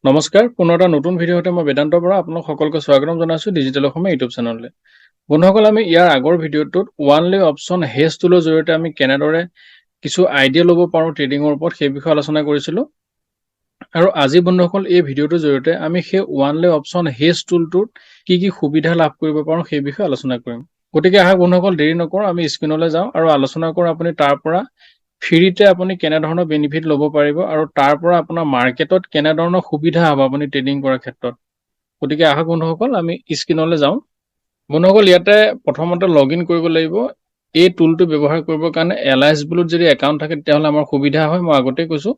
নমস্কাৰ পুনৰ এটা নতুন ভিডিঅতে মই বেদান্তৰ পৰা আপোনাক সকলোকে স্বাগতম জনাইছো ডিজিটেল অসমীয়া ইউটিউব চেনেললৈ। বন্ধুসকল আমি ইয়াৰ আগৰ ভিডিঅটোত ওৱানলি অপচন হেজ টুলৰ জৰিয়তে আমি কেনেদৰে কিছু আইডিয়া ল'ব পাৰো ট্ৰেডিংৰ ওপৰত সেই বিষয়ে আলোচনা কৰিছিলো। আৰু আজি বন্ধুসকল এই ভিডিঅটোৰ জৰিয়তে আমি সেই ওৱানলি অপচন হেজ টুলটোত কি কি সুবিধা লাভ কৰিব পাৰো সেই বিষয়ে আলোচনা কৰিম। গতিকে আহক বন্ধুসকল দেৰি নকৰো আমি স্ক্ৰিনলৈ যাওঁ আৰু আলোচনা কৰোঁ আপুনি তাৰ পৰা ফ্ৰীতে আপুনি কেনে ধৰণৰ বেনিফিট ল'ব পাৰিব আৰু তাৰ পৰা আপোনাৰ মাৰ্কেটত কেনে ধৰণৰ সুবিধা হ'ব আপুনি ট্ৰেডিং কৰাৰ ক্ষেত্ৰত। গতিকে আহক বন্ধুসকল আমি স্ক্ৰিনলৈ যাওঁ। বন্ধুসকল ইয়াতে প্ৰথমতে লগইন কৰিব লাগিব। এই টুলটো ব্যৱহাৰ কৰিবৰ কাৰণে এলআইএছ ব্লুত যদি একাউণ্ট থাকে তেতিয়াহ'লে আমাৰ সুবিধা হয়, মই আগতে কৈছো।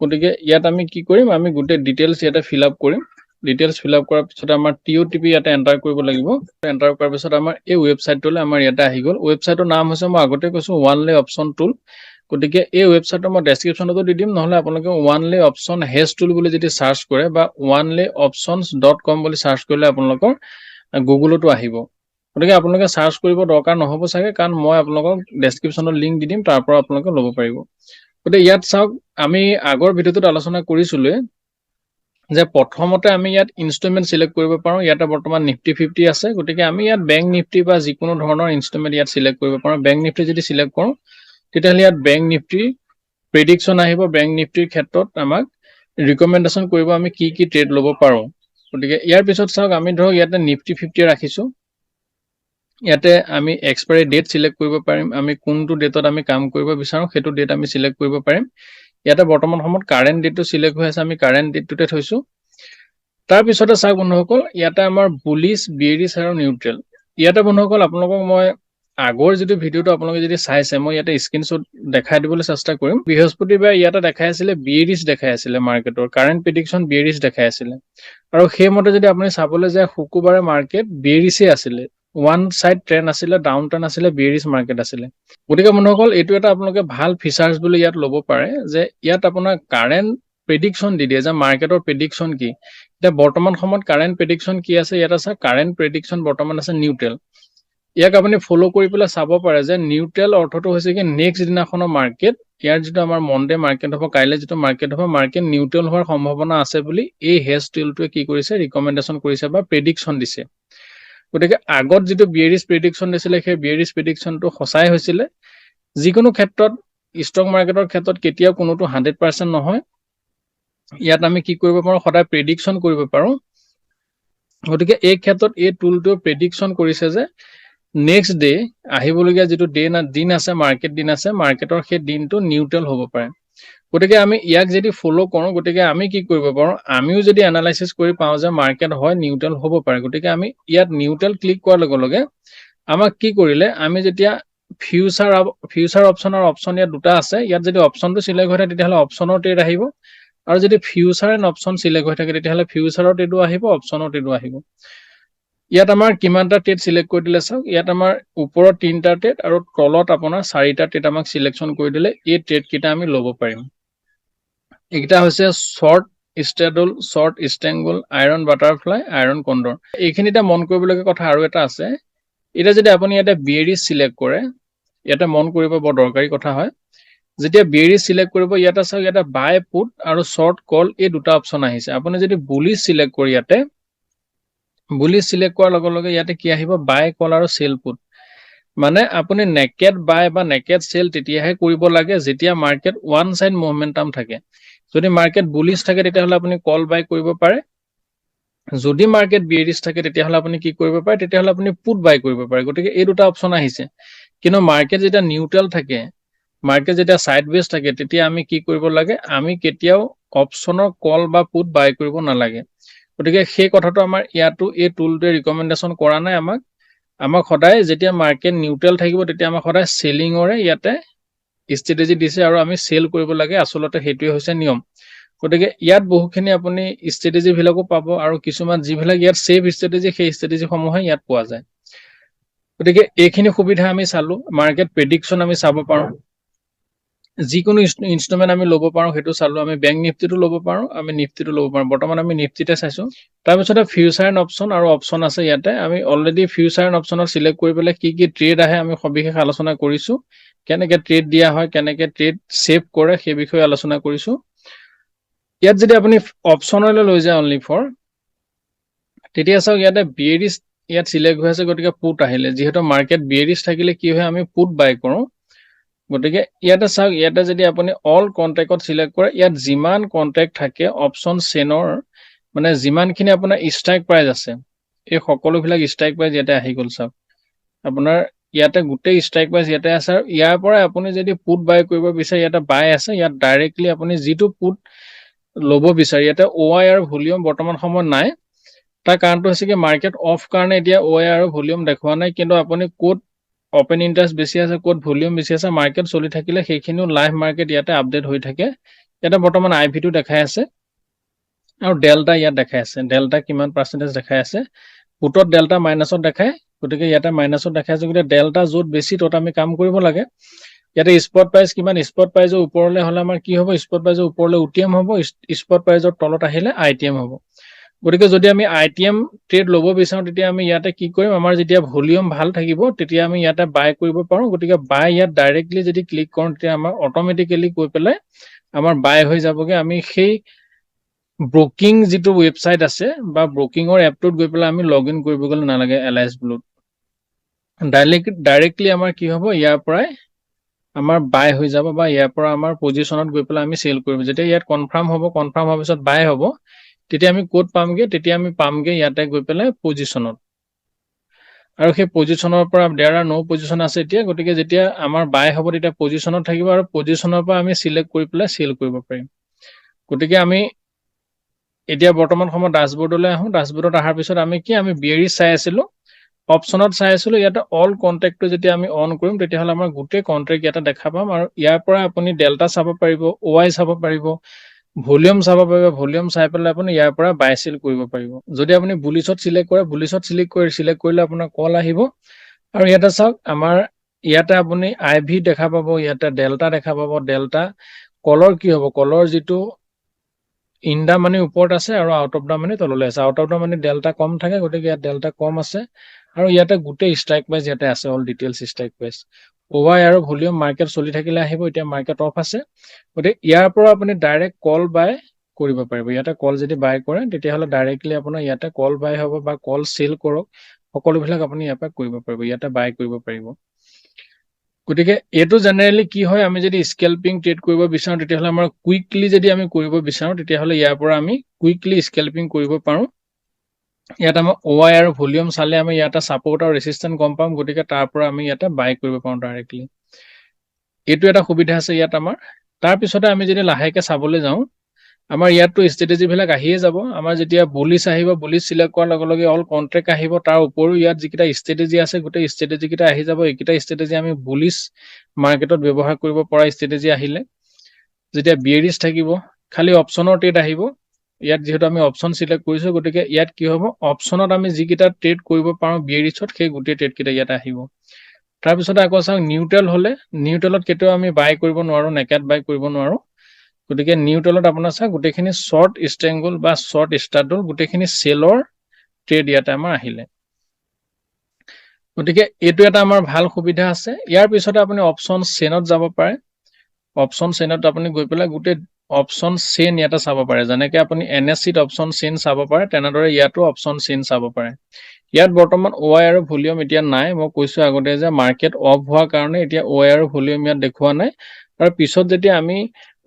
গতিকে ইয়াত আমি কি কৰিম, আমি গোটেই ডিটেইলছ ইয়াতে ফিল আপ কৰিম। ডিটেইলছ ফিল আপ কৰাৰ পিছত আমাৰ totp ইয়াতে এণ্টাৰ কৰিব লাগিব। এণ্টাৰ কৰাৰ পিছত আমাৰ এই ৱেবছাইটটোলৈ আমাৰ ইয়াতে আহি গ'ল। ৱেবছাইটৰ নাম হৈছে মই আগতে কৈছো ওৱানলি অপচন টুল। গতিকে এই ৱেবছাইটৰ মই ডেছক্ৰিপশ্যনতো দি দিম, নহ'লে আপোনালোকে ওৱানলি অপচন হেজ টুল বুলি যদি সাৰ্চ কৰে বা onlyoptions.com বুলি সাৰ্চ কৰিলে আপোনালোকৰ গুগলতো আহিব। গতিকে আপোনালোকে সাৰ্চ কৰিব দৰকাৰ নহ'ব চাগে, কাৰণ মই আপোনালোকক ডেছক্ৰিপশ্যনত লিংক দি দিম, তাৰ পৰা আপোনালোকে ল'ব পাৰিব। গতিকে ইয়াত চাওক আমি আগৰ ভিডিঅ'টোত আলোচনা কৰিছিলোৱে যে প্ৰথমতে আমি ইয়াত ইনষ্ট্ৰুমেণ্ট সিলেক্ট কৰিব পাৰোঁ। ইয়াতে বৰ্তমান নিফটি 50 আছে। গতিকে আমি ইয়াত বেংক নিফটি বা যিকোনো ধৰণৰ ইনষ্ট্ৰুমেণ্ট ইয়াত সিলেক্ট কৰিব পাৰোঁ। বেংক নিফটি যদি সিলেক্ট কৰোঁ তেতিয়াহ'লে ইয়াত বেংক নিফটি প্ৰেডিকশ্যন আহিব। বেংক নিফটিৰ ক্ষেত্ৰত আমাক ৰিকমেণ্ডেশ্যন কৰিব আমি কি কি ট্ৰেড ল'ব পাৰোঁ। গতিকে ইয়াৰ পিছত চাওক আমি ধৰক ইয়াতে নিফটি 50 ৰাখিছোঁ। ইয়াতে আমি এক্সপায়াৰী ডেট সিলেক্ট কৰিব পাৰিম। আমি কোনটো ডেটত আমি কাম কৰিব বিচাৰোঁ সেইটো ডেট আমি সিলেক্ট কৰিব পাৰিম। ইয়াতে বৰ্তমান সময়ত কাৰেণ্ট ডেটটো সিলেক্ট হৈ আছে, আমি কাৰেণ্ট ডেটটোতে থৈছোঁ। তাৰপিছতে চাওক বন্ধুসকল ইয়াতে আমাৰ বুলিছ, বিয়েৰিছ আৰু নিউট্ৰেল। ইয়াতে বন্ধুসকল আপোনালোকক মই আগৰ যিটো ভিডিঅ'টো আপোনালোকে যদি চাইছে মই ইয়াতে স্ক্ৰীনশ্বট দেখাই দিবলৈ চেষ্টা কৰিম। বৃহস্পতিবাৰে ইয়াতে দেখাই আছিলে বিয়েৰিছ দেখাই আছিলে মাৰ্কেটৰ কাৰেণ্ট প্ৰেডিকশ্যন বিয়েৰিছ দেখাই আছিলে। আৰু সেইমতে যদি আপুনি চাবলৈ যায় শুকুৰবাৰে মাৰ্কেট বিয়েৰিছে আছিলে। ওৱান সাইড ট্ৰেণ্ড আছিলে, ডাউন ট্ৰেণ্ড আছিলে, বিয়েৰিছ মাৰ্কেট আছিলে। গতিকে বন্ধুসকল এইটো এটা আপোনালোকে ভাল ফিচাৰ্ছ বুলি ইয়াত ল'ব পাৰে যে ইয়াত আপোনাৰ কাৰেণ্ট প্ৰেডিকশ্যন দি দিয়ে যে মাৰ্কেটৰ প্ৰেডিকশ্যন কি। এতিয়া বৰ্তমান সময়ত কাৰেণ্ট প্ৰেডিকশ্যন কি আছে, ইয়াত আছে কাৰেণ্ট প্ৰেডিকশ্যন বৰ্তমান আছে নিউট্ৰেল। ইয়াক আপুনি ফ'ল' কৰি পেলাই চাব পাৰে যে নিউট্ৰেল অৰ্থটো হৈছে কি নেক্সট দিনাখনৰ মাৰ্কেট, ইয়াৰ যিটো আমাৰ মনডে মাৰ্কেট হ'ব, কাইলৈ যিটো মাৰ্কেট হ'ব, মাৰ্কেট নিউট্ৰেল হোৱাৰ সম্ভাৱনা আছে বুলি এই হেজ টুলটোৱে কি কৰিছে ৰিকমেণ্ডেশ্যন কৰিছে বা প্ৰেডিকশ্যন দিছে। গতিকে আগত যিটো বিয়েৰিছ প্ৰেডিকশ্যন দিছিলে সেই বিয়েৰিছ প্ৰেডিকশ্যনটো সঁচাই হৈছিলে। যিকোনো ক্ষেত্ৰত ষ্টক মাৰ্কেটৰ ক্ষেত্ৰত কেতিয়াও কোনোটো 100% নহয়। ইয়াত আমি কি কৰিব পাৰোঁ, সদায় প্ৰেডিকশ্যন কৰিব পাৰোঁ। গতিকে এই ক্ষেত্ৰত এই টুলটোৱে প্ৰেডিকশ্যন কৰিছে যে নেক্সট ডে আহিবলগীয়া যিটো দিন আছে, মাৰ্কেট দিন আছে, মাৰ্কেটৰ সেই দিনটো নিউট্ৰেল হ'ব পাৰে। গতিকে আমি ইয়াক যদি ফ'ল' কৰোঁ গতিকে আমি কি কৰিব পাৰোঁ, আমিও যদি এনালাইচিছ কৰি পাওঁ যে মাৰ্কেট হয় নিউট্ৰেল হ'ব পাৰে। গতিকে আমি ইয়াত নিউট্ৰেল ক্লিক কৰাৰ লগে লগে আমাক কি কৰিলে, আমি যেতিয়া ফিউচাৰ অপশ্যন আৰু অপশ্যন ইয়াত দুটা আছে, ইয়াত যদি অপশ্যনটো চিলেক্ট হৈ থাকে তেতিয়াহ'লে অপশ্যনৰ ট্ৰেড আহিব, আৰু যদি ফিউচাৰ এণ্ড অপশ্যন চিলেক্ট হৈ থাকে তেতিয়াহ'লে ফিউচাৰৰ ট্ৰেডো আহিব, অপশ্যনৰ ট্ৰেডো আহিব। ইয়াত আমাৰ কিমানটা ট্ৰেড সিলেক্ট কৰি দিলে চাওক, ইয়াত আমাৰ ওপৰত 3টা ট্ৰেড আৰু তলত আপোনাৰ 4টা ট্ৰেড আমাক সিলেকশ্যন কৰি দিলে। এই ট্ৰেড কেইটা আমি ল'ব পাৰিম। এইকেইটা হৈছে short straddle, short strangle, iron butterfly, iron condor. এইখিনিতে মন কৰিবলগীয়া কথা আৰু এটা আছে। এতিয়া যদি আপুনি ইয়াতে বিয়েৰিছ সিলেক্ট কৰে, ইয়াতে মন কৰিব বৰ দৰকাৰী কথা হয়। যেতিয়া বিয়েৰিছ সিলেক্ট কৰিব ইয়াতে চাওক, ইয়াতে বাই পুট আৰু শৰ্ট কল এই দুটা অপশ্যন আহিছে। আপুনি যদি বুলিছ সিলেক্ট কৰি ইয়াতে বুলিছ সিলেক্ট কৰাৰ লগে লগে ইয়াতে কি আহিব, বাই কল আৰু চেল পুট। মানে আপুনি নেকেড বাই বা নেকেড চেল তেতিয়াহে কৰিব লাগে যেতিয়া মাৰ্কেট ওৱান সাইড মোমেন্টাম থাকে। যদি মাৰ্কেট বুলিছ থাকে তেতিয়াহ'লে আপুনি কল বাই কৰিব পাৰে। যদি মাৰ্কেট বিয়েৰিছ থাকে তেতিয়াহ'লে আপুনি কি কৰিব পাৰে, তেতিয়াহ'লে আপুনি পুট বাই কৰিব পাৰে। গতিকে এই দুটা অপশ্যন আহিছে। কিন্তু মাৰ্কেট যেতিয়া নিউট্ৰেল থাকে, মাৰ্কেট যেতিয়া সাইডৱেজ থাকে, তেতিয়া আমি কি কৰিব লাগে, আমি কেতিয়াও অপশ্যনৰ কল বা পুট বাই কৰিব নালাগে। গতিকে সেই কথাটো আমাৰ ইয়াতো এই টুলটোৱে ৰিকমেণ্ডেশ্যন কৰা নাই আমাক সদায় যেতিয়া মাৰ্কেট নিউট্ৰেল থাকিব তেতিয়া আমাক সদায় চেলিঙৰে ইয়াতে ষ্ট্ৰেটেজি দিছে আৰু আমি চেল কৰিব লাগে। আচলতে সেইটোৱে হৈছে নিয়ম। গতিকে ইয়াত বহুখিনি আপুনি ষ্ট্ৰেটেজিবিলাকো পাব আৰু কিছুমান যিবিলাক ইয়াত ছেফ ষ্ট্ৰেটেজি সেই ষ্ট্ৰেটেজিসমূহে ইয়াত পোৱা যায়। গতিকে এইখিনি সুবিধা আমি চালোঁ। মাৰ্কেট প্ৰেডিকশ্যন আমি চাব পাৰোঁ, যিকোনো ইনষ্ট্ৰুমেণ্ট আমি ল'ব পাৰোঁ সেইটো চালোঁ। আমি বেংক নিফটিটো ল'ব পাৰোঁ, আমি নিফটিটো ল'ব পাৰোঁ। বৰ্তমান আমি নিফটিতে চাইছোঁ। তাৰপিছতে ফিউচাৰ এণ্ড অপশ্যন আৰু অপশ্যন আছে ইয়াতে। আমি অলৰেডি ফিউচাৰ এণ্ড অপশ্যনত সিলেক্ট কৰি পেলাই কি কি ট্ৰেড আহে আমি সবিশেষ আলোচনা কৰিছোঁ। কেনেকৈ ট্ৰেড দিয়া হয়, কেনেকৈ ট্ৰেড ছেভ কৰে সেই বিষয়ে আলোচনা কৰিছোঁ। ইয়াত যদি আপুনি অপচনলৈ লৈ যায় অনলি ফৰ তেতিয়া চাওক ইয়াতে বিয়েৰিছ ইয়াত সিলেক্ট হৈ আছে গতিকে পুট আহিলে যেহেতু মাৰ্কেট বিয়েৰিছ থাকিলে কি হয় আমি পুট বাই কৰো গতিকে ইয়াতে চাওক ইয়াতে যদি আপুনি অল কন্ট্ৰাক্টত সিলেক্ট কৰে ইয়াত যিমান কন্ট্ৰাক্ট থাকে অপচন চেনৰ মানে যিমানখিনি আপোনাৰ ষ্ট্ৰাইক প্ৰাইস আছে এই সকলোবিলাক ষ্ট্ৰাইক প্ৰাইস ইয়াতে আহি গ'ল চাওক আপোনাৰ ইয়াতে গোটেই ষ্ট্ৰাইক প্ৰাইস ইয়াতে আছে আৰু ইয়াৰ পৰা আপুনি যদি পুট বাই কৰিব বিচাৰে ইয়াতে বাই আছে ইয়াত ডাইৰেক্টলি আপুনি যিটো পুট ল'ব বিচাৰে ইয়াতে OI আৰু ভলিউম বৰ্তমান সময়ত নাই তাৰ কাৰণটো হৈছে কি মাৰ্কেট অফ কাৰণে এতিয়া OI আৰু ভলিউম দেখুৱা নাই কিন্তু আপুনি কোড ওপেন ইন্টাৰেষ্ট বেছি আছে কোড ভলিউম বেছি আছে মাৰ্কেট চলি থাকিলে সেইখিনিও লাইভ মাৰ্কেট ইয়াতে আপডেট হৈ থাকে ইয়াতে বৰ্তমান IV টো দেখাই আছে আৰু ডেল্টা ইয়াত দেখাই আছে ডেল্টা কিমান পাৰ্সেন্টেজ দেখাই আছে পুটত ডেল্টা মাইনাসত দেখায় গতিকে ইয়াতে মাইনাসত দেখাই আছে গতিকে ডেল্টা য'ত বেছি তত আমি কাম কৰিব লাগে ইয়াতে স্পট প্ৰাইস কিমান স্পট প্ৰাইসৰ ওপৰলৈ হলে আমাৰ কি হ'ব স্পট প্ৰাইসৰ ওপৰলৈ UTM হ'ব স্পট প্ৰাইসৰ তলত আহিলে ITM হ'ব গতিকে যদি আমি ITM ট্ৰেড ল'ব বিচাৰো তেতিয়া আমি ইয়াতে কি কৰিম আমাৰ যেতিয়া ভলিউম ভাল থাকিব তেতিয়া আমি ইয়াতে বাই কৰিব পাৰো গতিকে বাই ইয়াত ডাইৰেক্টলি যদি ক্লিক কৰোঁ তেতিয়া আমাৰ অটোমেটিক্যালি গৈ পেলাই আমাৰ বাই হৈ যাবগে আমি সেই ব্ৰোকিং যেটো ওয়েবসাইট আছে বা ব্ৰোকিংৰ এপটোত গৈ পেলাই আমি লগইন কৰিব গ'ল নালাগে LIS ব্লুত ডাইৰেক্টলি আমাৰ কি হ'ব ইয়াৰ পৰাই আমাৰ বাই হৈ যাব বা ইয়াৰ পৰা আমাৰ পজিশনত গৈ পেলাই আমি সেল কৰিব যেতিয়া ইয়াত কনফাৰ্ম হ'ব কনফাৰ্ম হোৱাৰ পিছত বাই হ'ব তেতিয়া আমি কোড পামগে তেতিয়া আমি পামগে ইয়াতে গৈ পেলাই পজিশনত আৰু সেই পজিশনৰ পৰা দেয়াৰ আৰ নো পজিশন আছে এতিয়া গতিকে যেতিয়া আমাৰ বাই হ'ব তেতিয়া পজিশনত থাকিব আৰু পজিশনৰ পৰা আমি সিলেক্ট কৰি পেলাই সেল কৰিব পাৰিম গতিকে আমি এতিয়া বৰ্তমান সময় ড্যাশবোৰ্ডলৈ আহো ড্যাশবোৰ্ডত আহাৰ পিছত আমি কি আমি বিয়েৰিছ চাই আছিলো অপচনত চাই আছিলো ইয়াতে অল কন্ট্ৰাক্টটো যেতিয়া আমি অন কৰিম তেতিয়া হলে আমাৰ গোটেই কন্ট্ৰাক্ট ইয়াতে দেখা পাম আৰু ইয়াৰ পৰা আপুনি ডেল্টা চাব পাৰিব OI চাব পাৰিব ভলিউম চাব পাৰিব ভলিউম চাই পেলাই আপুনি ইয়াৰ পৰা বাই সেল কৰিব পাৰিব যদি আপুনি বুলিশত সিলেক্ট কৰে বুলিশত সিলেক্ট কৰিলে আপোনাৰ কল আহিব আৰু ইয়াতে চাওক আমাৰ ইয়াতে আপুনি IV দেখা পাব ইয়াতে ডেল্টা দেখা পাব ডেল্টা কলৰ কি হ'ব কলৰ যেটো ইন দা মানে ওপৰত আছে আৰু আউট অফ দা মানে তললৈ আছে আউট অফ দা মানে ডেল্টা কম থাকে গতিকে ইয়াত ডেল্টা কম আছে আৰু ইয়াতে গোটেই ষ্ট্ৰাইক প্ৰাইস ইয়াতে আছে all details strike price OI আৰু ভলিউম মাৰ্কেট চলি থাকিলে আহিব এতিয়া মাৰ্কেট অফ আছে গতিকে ইয়াৰ পৰা আপুনি ডাইৰেক্ট কল বাই কৰিব পাৰিব ইয়াতে কল যদি বাই কৰে তেতিয়া হলে ডাইৰেক্টলি আপোনাৰ ইয়াতে কল বাই হ'ব বা কল সেল কৰক সকলোবিলাক আপুনি ইয়াৰ পৰা কৰিব পাৰিব ইয়াতে বাই কৰিব পাৰিব গতিকে এটো জেনাৰেলি কি হয় আমি যদি স্কেলপিং ট্ৰেড কৰিব বিচাৰো তেতিয়া হলে আমাৰ কুইকলি যদি আমি কৰিব বিচাৰো তেতিয়া হলে ইয়াৰ পৰা আমি কুইকলি স্কেলপিং কৰিব পাৰো ইয়াত আমাৰ OI আৰু ভলিউম চালে আমি ইয়াতে সাপোৰ্ট আৰু ৰেজিস্ট্যান্স গম পাম গতিকে তাৰ পৰা আমি ইয়াতে বাই কৰিব পাৰো ডাইৰেক্টলি এটো এটা সুবিধা আছে ইয়াত আমাৰ তাৰ পিছতে আমি যদি লাহেকে চাবলৈ যাওঁ আমাৰ ইয়াতো ষ্ট্ৰেটেজি বিলাক আহিয়ে যাব আমাৰ যেতিয়া বুলিশ আহিব বুলিশ সিলেক্ট কৰাৰ লগে লগে অল কন্ট্ৰাক্ট আহিব তাৰ উপৰিও ইয়াত যিকিটা ষ্ট্ৰেটেজি আছে গোটেই ষ্ট্ৰেটেজি কিটা আহি যাব এইকিটা ষ্ট্ৰেটেজি আমি বুলিশ মাৰ্কেটত ব্যৱহাৰ কৰিব পৰা ষ্ট্ৰেটেজি আহিলে যেতিয়া বিয়েৰিছ থাকিব খালি অপচনৰ ট্ৰেড আহিব ইয়াত যেহেতু আমি অপচন সিলেক্ট কৰিছো গতিকে ইয়াত কি হ'ব অপচনত আমি যিকিটা ট্ৰেড কৰিব পাৰো বিয়েৰিছত সেই গোটেই ট্ৰেড কিটা ইয়াত আহিব তাৰ পিছতে আকৌ চাওক নিউট্ৰেল হলে নিউট্ৰেলত কেতিয়াও আমি বাই কৰিব নোৱাৰো নেকেট বাই কৰিব নোৱাৰো গতিকে নিউট্ৰেলত আপোনাৰ চাওক গোটেইখিনি শৰ্ট ষ্ট্ৰেংগল বা শৰ্ট ষ্টাৰ্টল গোটেইখিনি সেলৰ ট্ৰেড ইয়াতে আমাৰ আহিলে গতিকে এটো এটা আমাৰ ভাল সুবিধা আছে ইয়াৰ পিছতে আপুনি অপচন চেনত যাব পাৰে অপচন চেনত আপুনি গৈ পেলাই গোটেই অপচন চেন ইয়াতে চাব পাৰে যেনেকৈ আপুনি NSCত অপচন চেন চাব পাৰে তেনেদৰে ইয়াতো অপচন চেন চাব পাৰে ইয়াত বৰ্তমান OI আৰু ভলিউম এতিয়া নাই মই কৈছো আগতে যে মাৰ্কেট অফ হোৱাৰ কাৰণে এতিয়া OI আৰু ভলিউম ইয়াত দেখুৱা নাই আৰু পিছত যেতিয়া আমি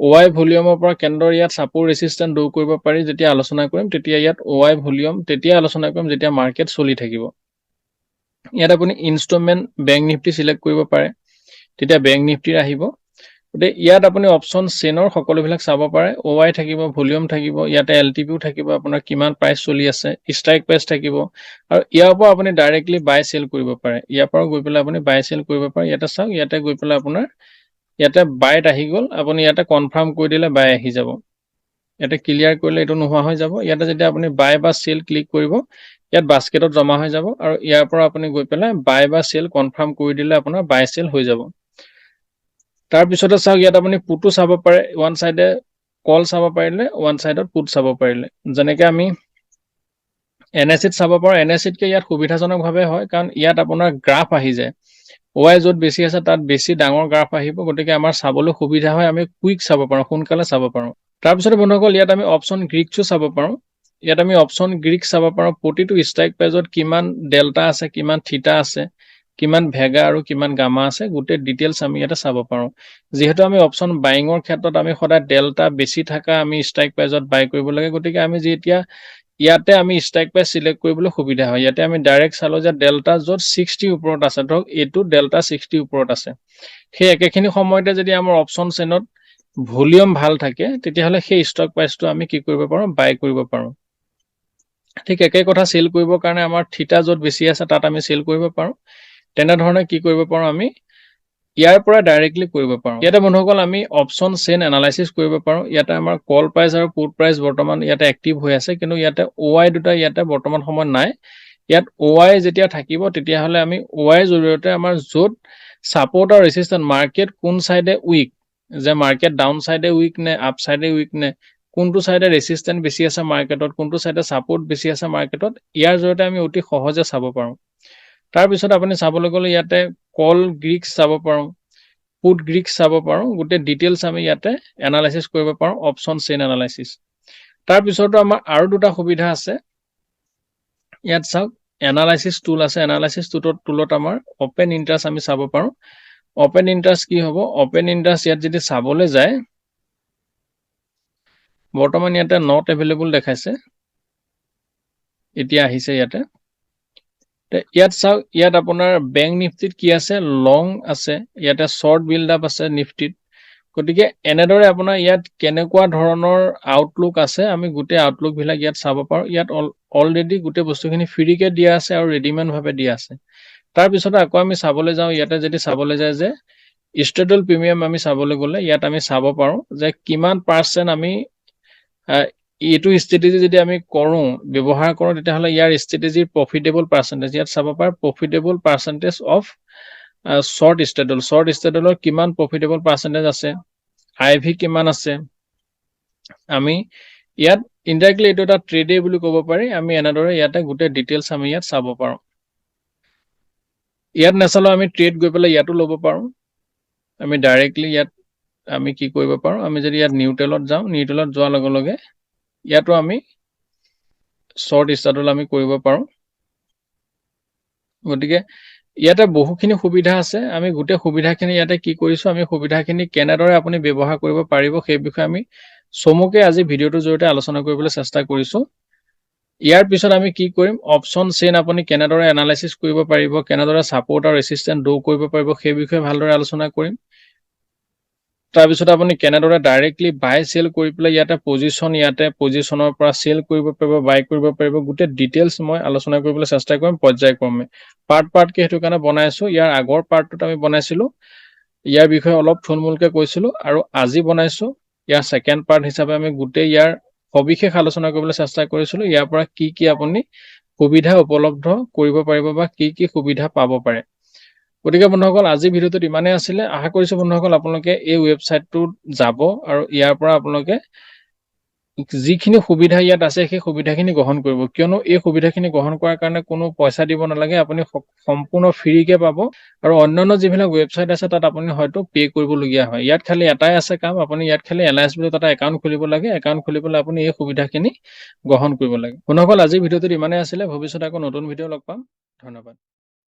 OI ভলিউমৰ পৰা কেন্দ্ৰৰ ইয়াত সাপোৰ্ট ৰেজিস্ট্যান্স দূৰ কৰিব পাৰি যেতিয়া আলোচনা কৰিম তেতিয়া ইয়াত OI ভলিউম তেতিয়া আলোচনা কৰিম যেতিয়া মাৰ্কেট চলি থাকিব ইয়াত আপুনি ইনষ্টলমেন্ট বেংক নিফটি সিলেক্ট কৰিব পাৰে তেতিয়া বেংক নিফটিৰ আহিব গতিকে ইয়াত আপুনি অপচন চেনৰ সকলোবিলাক চাব পাৰে OI থাকিব ভলিউম থাকিব ইয়াতে LTPও থাকিব আপোনাৰ কিমান প্ৰাইস চলি আছে ষ্ট্ৰাইক প্ৰাইস থাকিব আৰু ইয়াৰ পৰা আপুনি ডাইৰেক্টলি বাই সেল কৰিব পাৰে ইয়াৰ পৰা গৈ পেলাই আপুনি বাই সেল কৰিব পাৰে ইয়াতে চাওক ইয়াতে গৈ পেলাই আপোনাৰ ইয়াতে বাইট আহি গল আপুনি ইয়াতে কনফাৰ্ম কৰি দিলে বাই আহি যাব ইয়াতে ক্লিয়াৰ কৰিলে এটো নোহোৱা হৈ যাব ইয়াতে যেতিয়া আপুনি বাই বা সেল ক্লিক কৰিব ইয়াত বাস্কেটত জমা হৈ যাব আৰু ইয়াৰ পৰা আপুনি গৈ পেলাই বাই বা সেল কনফাৰ্ম কৰি দিলে আপোনাৰ বাই সেল হৈ যাব তাৰ পিছতে চাওক ইয়াত আপুনি পুটো চাব পাৰে ওৱান সাইডে কল চাব পাৰিলে ওৱান সাইডত পুট চাব পাৰিলে যেনেকৈ আমি NSCত চাব পাৰো NSCতকে ইয়াত সুবিধাজনকভাৱে হয় কাৰণ ইয়াত আপোনাৰ গ্ৰাফ আহি যায় OI য'ত বেছি আছে তাত বেছি ডাঙৰ গ্ৰাফ আহিব গতিকে আমাৰ চাবলৈ সুবিধা হয় আমি কুইক চাব পাৰো সোনকালে চাব পাৰো তাৰ পিছত বন্ধুসকল ইয়াত আমি অপচন গ্ৰীকছো চাব পাৰো ইয়াত আমি অপচন গ্ৰীক চাব পাৰো প্ৰতিটো ষ্ট্ৰাইক প্ৰাইজত কিমান ডেল্টা আছে কিমান থিটা আছে কিমান ভেগা আৰু কিমান গামা আছে গোটেই ডিটেইলছ আমি ইয়াতে চাব পাৰো যেহেতু আমি অপচন বাইঙৰ ক্ষেত্ৰত আমি সদায় ডেল্টা বেছি থকা আমি ষ্ট্ৰাইক প্ৰাইজত বাই কৰিব লাগে গতিকে আমি যেতিয়া ইয়াতে আমি ষ্ট্ৰাইক প্ৰাইজ সিলেক্ট কৰিবলৈ সুবিধা হয় ইয়াতে আমি ডাইৰেক্ট চালো যে ডেল্টা যত 60 ওপৰত আছে ধৰক এটো ডেল্টা 60 ওপৰত আছে সেই একেখিনি সময়তে যদি আমাৰ অপচন চেনত ভলিউম ভাল থাকে তেতিয়াহলে সেই ষ্টক প্ৰাইচটো আমি কি কৰিব পাৰো বাই কৰিব পাৰো ঠিক একে কথা সেল কৰিবৰ কাৰণে আমাৰ থিটা যত বেছি আছে তাত আমি সেল কৰিব পাৰো তেনে ধৰণে কি কৰিব পাৰো আমি ইয়াৰ পৰা ডাইৰেক্টলি কৰিব পাৰো ইয়াতে বন্ধুসকল আমি অপচন চেন এনালাইসিস কৰিব পাৰো ইয়াতে আমাৰ কল প্ৰাইস আৰু পুট প্ৰাইস বৰ্তমান ইয়াতে এক্টিভ হৈ আছে কিন্তু ইয়াতে ওআই দুটা ইয়াতে বৰ্তমান সময় নাই ইয়াত ওআই যেতিয়া থাকিব তেতিয়া হলে আমি ওআই জৰিয়তে আমাৰ যত সাপোৰ্ট আৰু ৰেজিস্ট্যান্স মাৰ্কেট কোন সাইডে উইক যে মাৰ্কেট ডাউন সাইডে উইক নে আপ সাইডে উইক নে কোনটো সাইডে ৰেজিস্ট্যান্স বেছি আছে মাৰ্কেটত কোনটো সাইডে সাপোৰ্ট বেছি আছে মাৰ্কেটত ইয়াৰ জৰিয়তে আমি অতি সহজে চাব পাৰো তাৰ পিছত আপুনি চাবলৈ গলে ইয়াতে কল গ্ৰীক চাব পাৰো পুট গ্ৰীক চাব পাৰো গোটেই ডিটেইলছ আমি ইয়াতে এনালাইসিস কৰিব পাৰো অপচন চেন এনালাইসিস তাৰ পিছতো আমাৰ আৰু দুটা সুবিধা আছে ইয়াত চাওক এনালাইসিস টুল আছে এনালাইসিস টুলত আমাৰ ওপেন ইন্টাৰেষ্ট আমি চাব পাৰো ওপেন ইন্টাৰেষ্ট কি হ'ব ওপেন ইন্টাৰেষ্ট ইয়াত যদি চাবলৈ যায় বৰ্তমান ইয়াতে নট এভেইলেবল দেখাইছে এতিয়া আহিছে ইয়াতে ইয়াত চাওক ইয়াত আপোনাৰ ব্যাংক নিফটিত কি আছে লং আছে ইয়াতে শৰ্ট বিল্ড আপ আছে নিফটিত গতিকে এনেদৰে আপোনাৰ ইয়াত কেনেকুৱা ধৰণৰ আউটলুক আছে আমি গোটেই আউটলুক বিলাক ইয়াত চাব পাৰো ইয়াত অলৰেডি গোটেই বস্তুখিনি ফ্ৰীকে দিয়া আছে আৰু ৰেডিমেড ভাবে দিয়া আছে তাৰ পিছত আকৌ আমি চাবলৈ যাওঁ ইয়াতে যদি চাবলৈ যায় যে ষ্টেডল প্ৰিমিয়াম আমি চাবলৈ গলে ইয়াত আমি চাব পাৰো যে কিমান পাৰ্সেন্ট আমি এইটো ষ্ট্ৰেটেজি যদি আমি কৰো ব্যৱহাৰ কৰো তেতিয়াহলে ইয়াৰ ষ্ট্ৰেটেজিৰ প্ৰফিটেবল পাৰ্সেন্টেজ ইয়াত চাব পাৰ প্ৰফিটেবল পাৰ্সেন্টেজ অফ শৰ্ট ষ্ট্ৰেডলৰ কিমান প্ৰফিটেবল পাৰ্সেন্টেজ আছে আইভি কিমান আছে আমি ইয়াত ইনডাইৰেক্টলি এটো এটা ট্ৰেডে বুলি ক'ব পাৰি আমি এনেদৰে ইয়াতে গোটেই ডিটেইলছ আমি ইয়াত চাব পাৰো ইয়াত নেচালো আমি ট্ৰেড গৈ পেলাই ইয়াতো ল'ব পাৰো আমি ডাইৰেক্টলি ইয়াত আমি কি কৰিব পাৰো আমি যদি ইয়াত নিউট্ৰেলত যাওঁ নিউট্ৰেলত যোৱাৰ লগে লগে ইয়াতো আমি শৰ্ট ষ্ট্ৰেডল আমি কৰিব পাৰো গতিকে ইয়াতে বহুখিনি সুবিধা আছে আমি গোটেই সুবিধাখিনি ইয়াতে কি কৰিছো আমি সুবিধাখিনি কেনেদৰে আপুনি ব্যৱহাৰ কৰিব পাৰিব সেই বিষয়ে আমি সমুকে আজি ভিডিওটোৰ জৰিয়তে আলোচনা কৰিবলৈ চেষ্টা কৰিছো ইয়াৰ পিছত আমি কি কৰিম অপচন চেন আপুনি কেনেদৰে এনালাইসিস কৰিব পাৰিব কেনেদৰে সাপোৰ্ট আৰু ৰেজিস্ট্যান্স ডো কৰিব পাৰিব সেই বিষয়ে ভালদৰে আলোচনা কৰিম তাৰ পিছত আপুনি কেনেদৰে ডাইৰেক্টলি বাই সেল কৰি পেলাই ইয়াতে পজিশনৰ পৰা সেল কৰিব পাৰিব বাই কৰিব পাৰিব গোটেই ডিটেইলছ মই আলোচনা কৰিবলৈ চেষ্টা কৰিম পৰ্যায়ক্ৰমে পাৰ্ট কে হেতু কাৰণে বনাইছো ইয়াৰ আগৰ পাৰ্টটোত আমি বনাইছিলো ইয়াৰ বিষয়ে অলপ থুলমূলকে কৈছিলো আৰু আজি বনাইছো ইয়াৰ সেকেন্ড পাৰ্ট হিচাপে আমি গোটেই ইয়াৰ সবিশেষ আলোচনা কৰিবলৈ চেষ্টা কৰিছিলো ইয়াৰ পৰা কি আপুনি সুবিধা উপলব্ধ কৰিব পাৰিব বা কি সুবিধা পাব পাৰে গতিকে বন্ধুসকল আজি ভিডিওটো ইমানে আছিল আশা কৰিছো বন্ধুসকল আপোনালোকে এই ওয়েবসাইটটোত যাব আৰু ইয়াৰ পৰা আপোনালোকে যিখিনি সুবিধা ইয়াত আছে সেই সুবিধাখিনি গ্ৰহণ কৰিব কিয়নো এই সুবিধাখিনি গ্ৰহণ কৰাৰ কাৰণে কোনো পইচা দিব নালাগে আপুনি সম্পূৰ্ণ ফ্ৰীকে পাব আৰু অন্যান্য যিবিলাক ওয়েবসাইট আছে তাত আপুনি হয়তো পে কৰিবলগীয়া হয় ইয়াত খালি এটাই আছে কাম আপুনি ইয়াত খালি এলআইএস বুলি এটা একাউণ্ট খুলিব লাগে একাউণ্ট খুলিবলৈ আপুনি এই সুবিধাখিনি গ্ৰহণ কৰিব লাগে বন্ধুসকল আজি ভিডিওটো ইমানে আছিল ভৱিষ্যতে আকৌ নতুন ভিডিও লগ পাম ধন্যবাদ